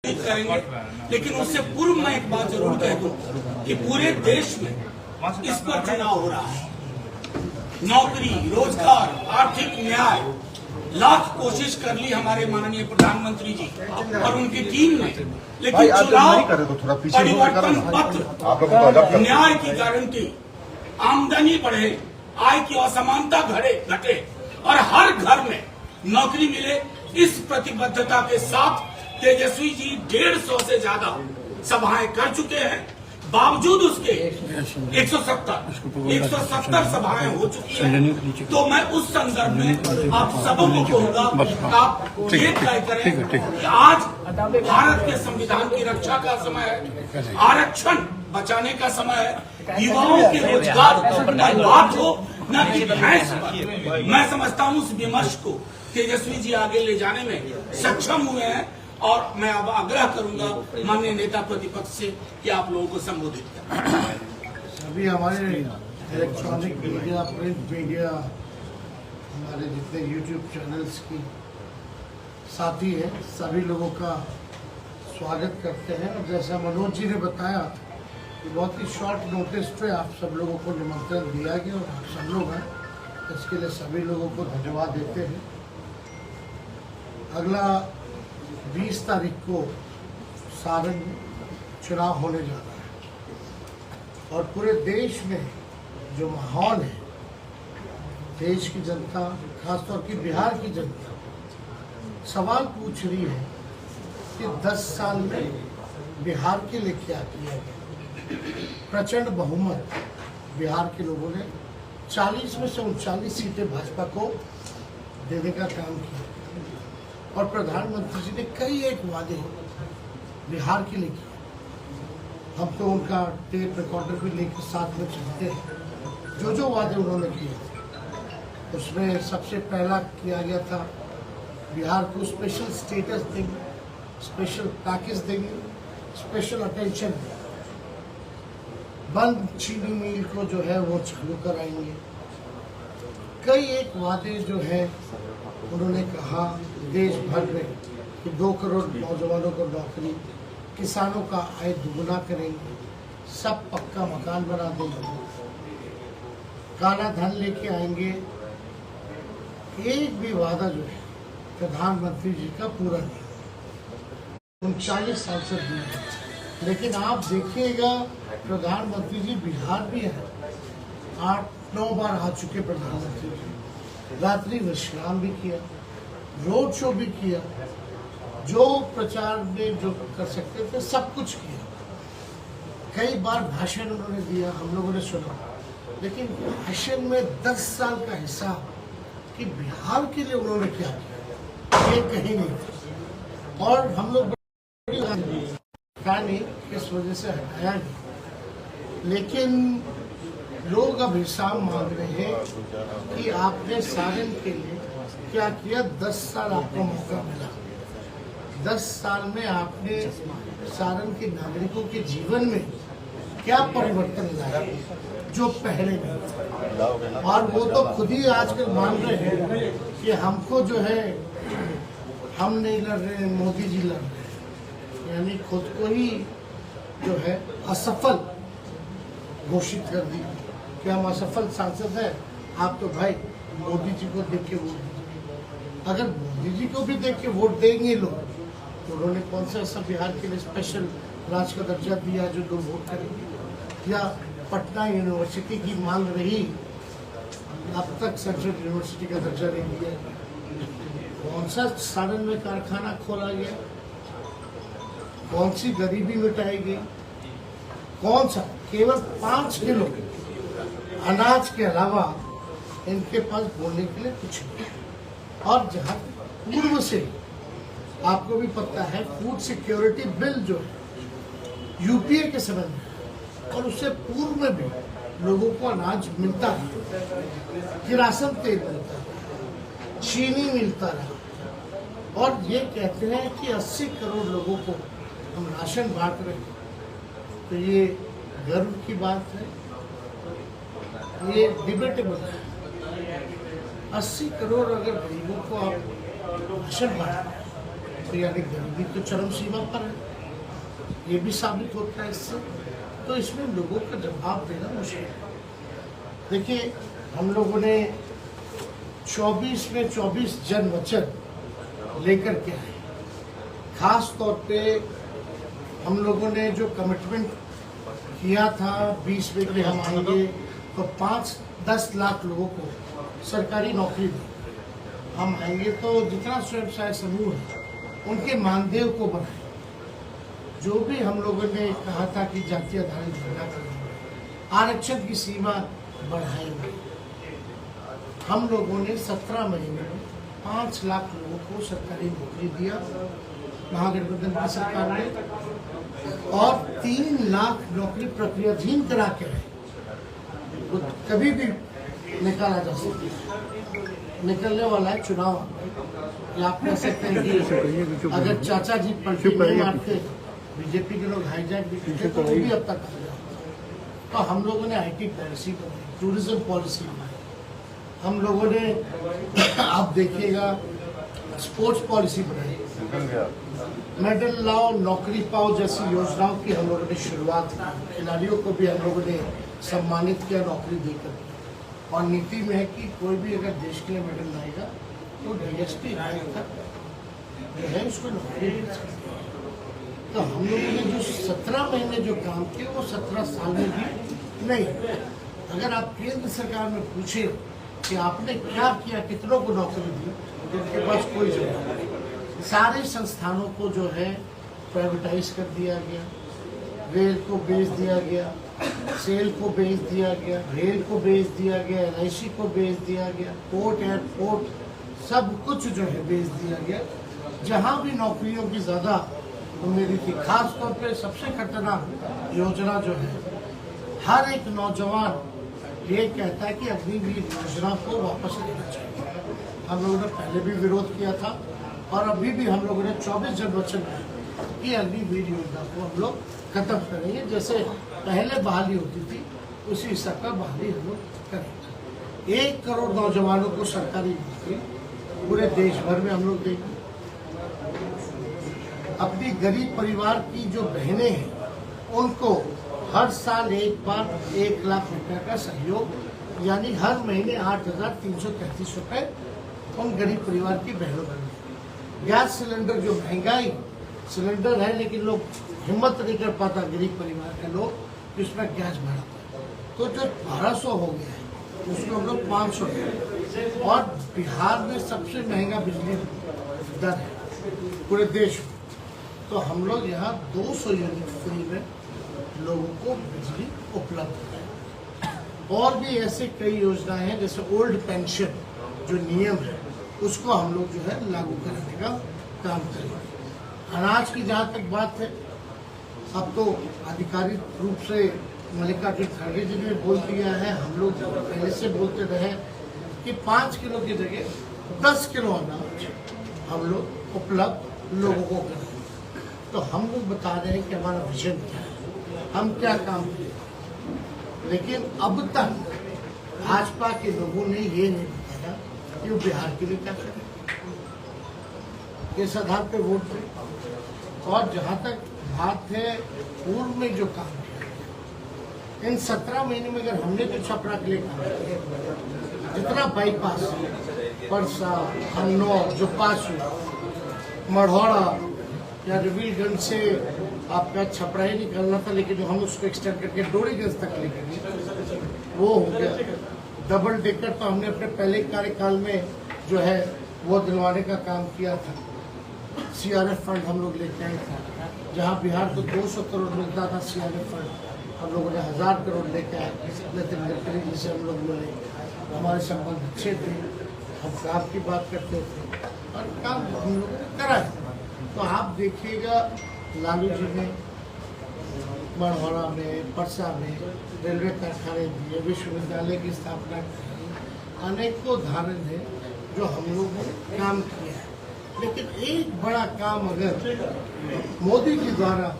करेंगे। लेकिन उससे पूर्व मैं एक बात जरूर कह दूं कि पूरे देश में इस पर चुनाव हो रहा है। नौकरी, रोजगार, आर्थिक न्याय, लाख कोशिश कर ली हमारे माननीय प्रधानमंत्री जी और उनकी टीम ने, लेकिन चुनाव, परिवर्तन पत्र, न्याय की गारंटी, आमदनी बढ़े, आय की असमानता घटे और हर घर में नौकरी मिले, इस प्रतिबद्धता के साथ तेजस्वी जी 150 से ज्यादा सभाएं कर चुके हैं। बावजूद उसके 170 सभाएं हो चुकी हैं। तो मैं उस संदर्भ में आप सबों को कहूंगा, आप ये तय करें कि आज भारत के संविधान की रक्षा का समय है, आरक्षण बचाने का समय है, युवाओं के रोजगार पर बात हो न कि भैंस पर। मैं समझता हूँ उस विमर्श को तेजस्वी जी आगे ले जाने में सक्षम हुए हैं और मैं अब आग्रह करूंगा माननीय नेता प्रतिपक्ष से कि आप लोगों को संबोधित करें। अभी हमारे इलेक्ट्रॉनिक मीडिया, प्रिंट मीडिया, हमारे जितने यूट्यूब चैनल्स की साथी हैं, सभी लोगों का स्वागत करते हैं। और जैसा मनोज जी ने बताया कि बहुत ही शॉर्ट नोटिस पे आप सब लोगों को निमंत्रण दिया गया और आप सब लोग हैं, इसके लिए सभी लोगों को धन्यवाद देते हैं। अगला 20 तारीख को सारण में चुनाव होने जा रहा है और पूरे देश में जो माहौल है, देश की जनता, खासतौर की बिहार की जनता सवाल पूछ रही है कि 10 साल में बिहार के लिए क्या किया गया। प्रचंड बहुमत बिहार के लोगों ने 40 में से 39 सीटें भाजपा को देने का काम किया और प्रधानमंत्री जी ने कई एक वादे बिहार के लिए किए। हम तो उनका टेप रिकॉर्डर भी लेकर साथ में चलते हैं। जो वादे उन्होंने किए उसमें सबसे पहला किया गया था बिहार को स्पेशल स्टेटस देंगे, स्पेशल पैकेज देंगे, स्पेशल अटेंशन देंगे, बंद चीनी मिल को जो है वो चालू कराएंगे। कई एक वादे जो है उन्होंने कहा देश भर में कि 2 करोड़ नौजवानों को नौकरी, किसानों का आय दुगुना करेंगे, सब पक्का मकान बना देंगे, काला धन लेके आएंगे। एक भी वादा जो है प्रधानमंत्री जी का पूरा नहीं। 39 साल से दूर, लेकिन आप देखिएगा प्रधानमंत्री जी बिहार भी है, 8-9 बार आ चुके प्रधानमंत्री जी, रात्रि विश्राम भी किया, रोड शो भी किया, जो प्रचार में जो कर सकते थे सब कुछ किया। कई बार भाषण उन्होंने दिया, हम लोगों ने सुना, लेकिन भाषण में 10 साल का हिसाब कि बिहार के लिए उन्होंने क्या किया ये कहीं नहीं था। और हम लोग नहीं इस वजह से हटाया गया, लेकिन लोग अब हिसाब मांग रहे हैं कि आपने सारण के लिए क्या किया। 10 साल आपको मौका मिला, 10 साल में आपने सारण के नागरिकों के जीवन में क्या परिवर्तन लाया जो पहले नहीं। और वो तो खुद ही आजकल मान रहे हैं कि हमको जो है, हम नहीं लड़ रहे, मोदी जी लड़ रहे हैं, यानी खुद को ही जो है असफल घोषित कर दी कि हम असफल सांसद हैं। आप तो भाई मोदी जी को देख के वोट दीजिए। अगर मोदी जी को भी देख के वोट देंगे लोग, तो उन्होंने कौन सा ऐसा बिहार के लिए स्पेशल राज्य का दर्जा दिया जो लोग वोट करेंगे। या पटना यूनिवर्सिटी की मांग रही, अब तक सेंट्रल यूनिवर्सिटी का दर्जा नहीं दिया। कौन सा सारण में कारखाना खोला गया, कौन सी गरीबी मिटाई गई, कौन सा, केवल 5 किलो अनाज के अलावा इनके पास बोलने के लिए कुछ नहीं। और जहाँ पूर्व से आपको भी पता है, फूड सिक्योरिटी बिल जो है यूपीए के समय में, और उससे पूर्व में भी लोगों को अनाज मिलता है, किरासन तेल मिलता है, चीनी मिलता रहा। और ये कहते हैं कि 80 करोड़ लोगों को हम राशन बांट रहे हैं, तो ये गर्व की बात है, ये डिबेटेबल है। 80 करोड़ अगर गरीबों को आप राशन बांट, तो यानी गरीबी तो चरम सीमा पर है, ये भी साबित होता है इससे। तो इसमें लोगों का जवाब देना मुश्किल है। देखिए, हम लोगों ने 24 में 24 जन वचन लेकर के आए। खास तौर पे हम लोगों ने जो कमिटमेंट किया था 20 में कि हम आएंगे तो 5-10 लाख लोगों को सरकारी नौकरी दी। हम आएंगे तो जितना स्वयं सहायता समूह है उनके मानदेय को बढ़ाएं। जो भी हम लोगों ने कहा था कि जाति आधारित धरना करेंगे, आरक्षण की सीमा बढ़ाएंगे। हम लोगों ने 17 महीने में 5 लाख लोगों को सरकारी नौकरी दिया महागठबंधन की सरकार ने, और 3 लाख नौकरी प्रक्रियाधीन करा के रहे। तो कभी भी निकाला जा सकता है, निकलने वाला है चुनाव। या आप कह सकते हैं कि अगर चाचा जी पलटी नहीं मारते, बीजेपी के लोग हाईजैक भी करते तो वो भी अब तक आ जाते। तो हम लोगों ने IT पॉलिसी बनाई, टूरिज्म पॉलिसी बनाई, हम लोगों ने आप देखिएगा स्पोर्ट्स पॉलिसी बनाई, मेडल लाओ नौकरी पाओ जैसी योजनाओं की हम लोगों ने शुरुआत की। खिलाड़ियों को भी हम लोगों ने सम्मानित किया नौकरी देकर। और नीति में है कि कोई भी अगर देश के लिए मेडल लाएगा तो DSP तक जो है उसको नौकरी मिल सकती है। तो हम लोगों ने जो 17 महीने जो काम किए वो 17 साल में भी नहीं। अगर आप केंद्र सरकार में पूछे कि आपने क्या किया, कितनों को नौकरी दी, उनके पास कोई जवाब नहीं। सारे संस्थानों को जो है प्राइवेटाइज कर दिया गया, रेल को बेच दिया गया, सेल को बेच दिया गया, रेल को बेच दिया गया, LIC को बेच दिया गया, पोर्ट एयरपोर्ट सब कुछ जो है बेच दिया गया। जहाँ भी नौकरियों की ज़्यादा उम्मीद थी, खास तौर पे सबसे खतरनाक योजना जो है, हर एक नौजवान ये कहता है कि अग्निवीर योजना को वापस लेना चाहिए। हम लोगों ने पहले भी विरोध किया था और अभी भी हम लोगों ने 24 जन वचन दिया कि अग्निवीर योजना को हम लोग खत्म करेंगे। जैसे पहले बहाली होती थी उसी हिसाब का बहाली हम लोग करेंगे। 1 करोड़ नौजवानों को सरकारी नौकरी पूरे देश भर में हम लोग देंगे। अपनी गरीब परिवार की जो बहनें हैं उनको हर साल एक बार 1 लाख रुपए का सहयोग, यानी हर महीने 8,333 रुपए उन गरीब परिवार की बहनों को। गैस सिलेंडर जो महंगाई सिलेंडर है, लेकिन लोग हिम्मत नहीं कर पाता गरीब परिवार के लोग कि उसमें गैस बढ़ाता, तो जो 1200 हो गया है उसको हम लोग 500 है। और बिहार में सबसे महंगा बिजली दर है पूरे देश में, तो हम लोग यहाँ 200 यूनिट फ्री में लोगों को बिजली उपलब्ध है। और भी ऐसे कई योजनाएं हैं, जैसे ओल्ड पेंशन जो नियम है उसको हम लोग जो है लागू कराने का काम करेंगे। अनाज की जहाँ तक बात है, अब तो आधिकारिक रूप से मल्लिकार्जुन खड़गे जी ने बोल दिया है, हम लोग पहले से बोलते रहे कि 5 किलो की जगह 10 किलो अनाज हम लोग उपलब्ध लोगों को करें। तो हम लोग बता रहे हैं कि हमारा विजन क्या है, हम क्या काम किए। लेकिन अब तक भाजपा के लोगों ने ये नहीं बताया कि वो बिहार के लिए क्या करें, किस आधार पे वोट दें। और जहाँ तक बात है पूर्व में जो काम किया, इन 17 महीने में अगर हमने जो छपरा के लिए काम किया, जितना बाईपास परसा, हन्नौर जो पास हुआ, मढ़ौरा या रविलगंज से आपका छपरा ही निकलना था, लेकिन हम उसको एक्सटेंड करके डोरीगंज तक लेकर गए, वो हो गया। डबल डेकर तो हमने अपने पहले कार्यकाल में जो है वो दिलवाने का काम किया था। CRF फंड हम लोग लेके आए थे, जहाँ बिहार को 200 करोड़ मिलता था CRF फंड, हम लोगों ने 1000 करोड़ लेके आए। नितिन गडकरी जी से हम लोग मिले, हमारे संबंध अच्छे थे, हम काम की बात करते थे और काम हम लोगों ने करा है। तो आप देखिएगा लालू जी ने मढ़ौरा में, परसा में रेलवे कारखाने दिए, विश्वविद्यालय की स्थापना की, अनेकों उदाहरण है जो हम लोगों ने काम किया है। लेकिन एक बड़ा काम अगर मोदी जी द्वारा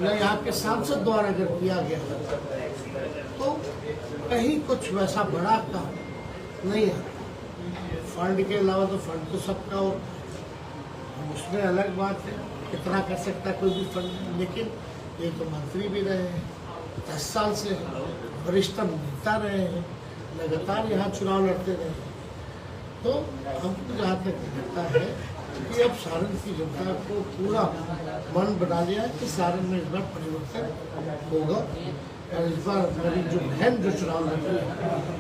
या यहाँ के सांसद द्वारा अगर किया गया तो कहीं कुछ वैसा बड़ा काम नहीं है। फंड के अलावा तो फंड तो सबका और उसमें अलग बात है, कितना कर सकता है कोई भी फंड, लेकिन ये तो मंत्री भी रहे हैं 10 साल से, वरिष्ठतम नेता रहे हैं, लगातार यहाँ चुनाव लड़ते रहे हैं। तो हमको जहाँ तक लगता है कि अब सारण की जनता को पूरा मन बना लिया है कि सारण में इस बार परिवर्तन होगा, और इस बार हमारी जो बहन जो चुनाव लड़ रही है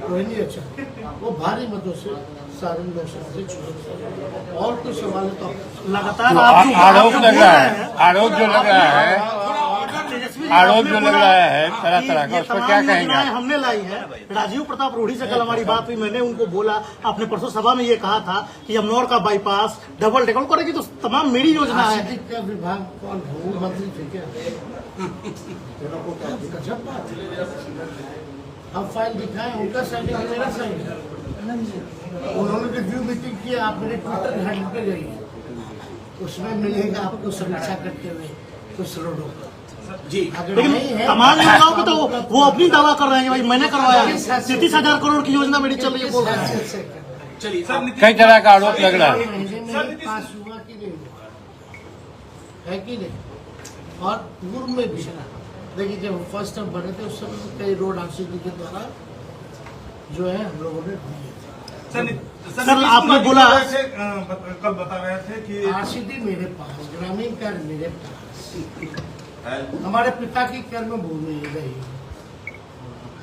रोहिणी अच्छा, वो भारी मतों से सारण लोकसभा से चुनाव। और कुछ सवाल तो लगातार आरोप लग रहा है, आरोप जो लग रहा है, आरोप जो लग रहा है तरह तरह का, उस पर क्या कहेंगे आप? हमने लाई है। राजीव प्रताप रूढ़ी से कल हमारी बात हुई, मैंने उनको बोला, आपने परसों सभा में ये कहा था कि अमनौर का बाईपास डबल डेकर करेगी, तो तमाम मेरी योजना है। आर्थिक का विभाग कौन है? वो मंत्री थे क्या? गजब बात है। हम फाइल दिखाए, उनका साइन है, मेरा साइन है। उन्होंने रिव्यू मीटिंग की, आप मेरे ट्विटर हैंडल पे जाइए, उसमें मिलेगा आपको समीक्षा करते हुए कुछ रोडों पर। जी, अगर नहीं है तमाम योजनाओं पे तो वो अपनी दावा कर रहे हैं, भाई मैंने करवाया है, 33,000 करोड़ की योजना मेरी चल रही है, बोल रहे हैं। चलिए कई तरह का आरोप लग रहा है। महीने में पास हुआ कि नहीं हुआ, है कि नहीं? और पूर्व में भी देखिए, जब फर्स्ट टाइम बने थे उस समय कई रोड आरसीडी के द्वारा जो है हम लोगों ने दिए थे। सर आपने बोला कल बता रहे थे कि आरसीडी मेरे पास, ग्रामीण कार्ड मेरे पास, हमारे पिता की कर्म भूमि रही,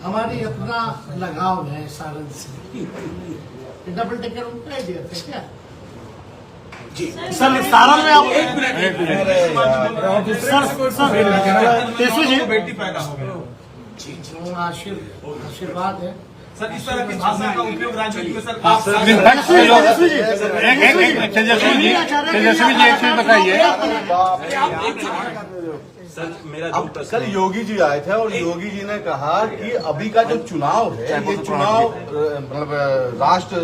हमारी अपना लगाव है सारण से। डबल डेकर उनका दिया था क्या? जी सर सारण में आप एक मिनट सर तेजस्वी जी बेटी पैदा हो गई। आशीर्वाद है। सर इस तरह की भाषा का उपयोग राजनीति में सर विपक्ष के लोग तेजस्वी जी एक चीज बताइए। सर मेरा अब कल योगी जी आए थे और योगी जी ने कहा कि अभी का जो चुनाव है ये चुनाव मतलब राष्ट्र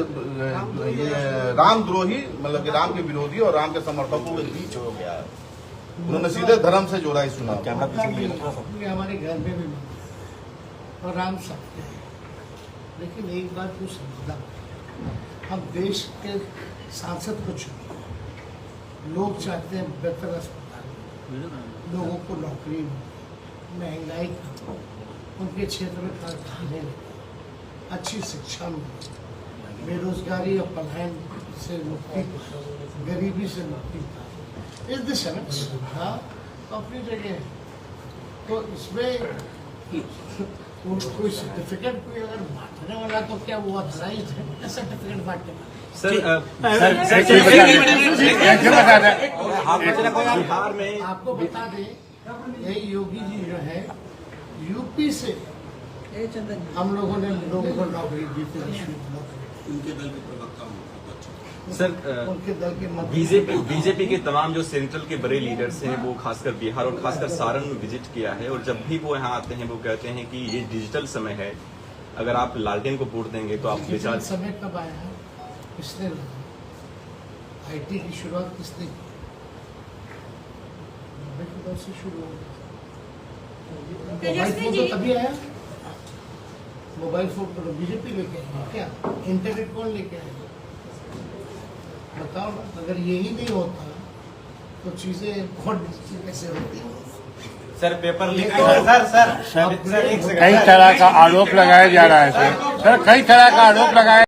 ये रामद्रोही, मतलब कि राम के विरोधी और राम के समर्थकों के बीच हो गया है। उन्होंने सीधे धर्म से जोड़ा इस चुनाव। हमारे घर में भी और राम सकते हैं, लेकिन एक बात को समझना, हम देश के सांसद को चुने, लोग चाहते हैं बेहतर अस्पताल, लोगों को नौकरी मिले, महंगाई कम, उनके क्षेत्र में कारखाने लगे, अच्छी शिक्षा मिले, बेरोजगारी और पलायन से मुक्ति पाए, गरीबी से मुक्ति पाए। इस दिशा में सुविधा तो अपनी जगह है। तो इसमें कोई सर्टिफिकेट कोई अगर बांटने वाला तो क्या वो अधराई है सर्टिफिकेट बांटने वाला? बिहार में आपको बता दें, यही योगी जी जो है यूपी से हम लोगों ने लोगों को नौकरी दी थी, उनके दल के प्रवक्ता हूँ। सर उनके दल के बीजेपी के तमाम जो सेंट्रल के बड़े लीडर्स हैं वो खासकर बिहार और खासकर सारण में विजिट किया है, और जब भी वो यहाँ आते हैं वो कहते हैं कि ये डिजिटल समय है, अगर आप लालटेन को वोट देंगे तो आप डिजिटल समय कब आया है? किसने लाया? आईटी की शुरुआत किसने की? से शुरू हो, मोबाइल फोन तो तभी आया, मोबाइल फोन तो बीजेपी लेके आई क्या? इंटरनेट कौन लेके आया? बताओ ना, अगर यही नहीं होता तो चीजें बहुत कैसे होती? सर पेपर लीक कई तरह का आरोप लगाया जा रहा है सर, कई तरह का आरोप लगाया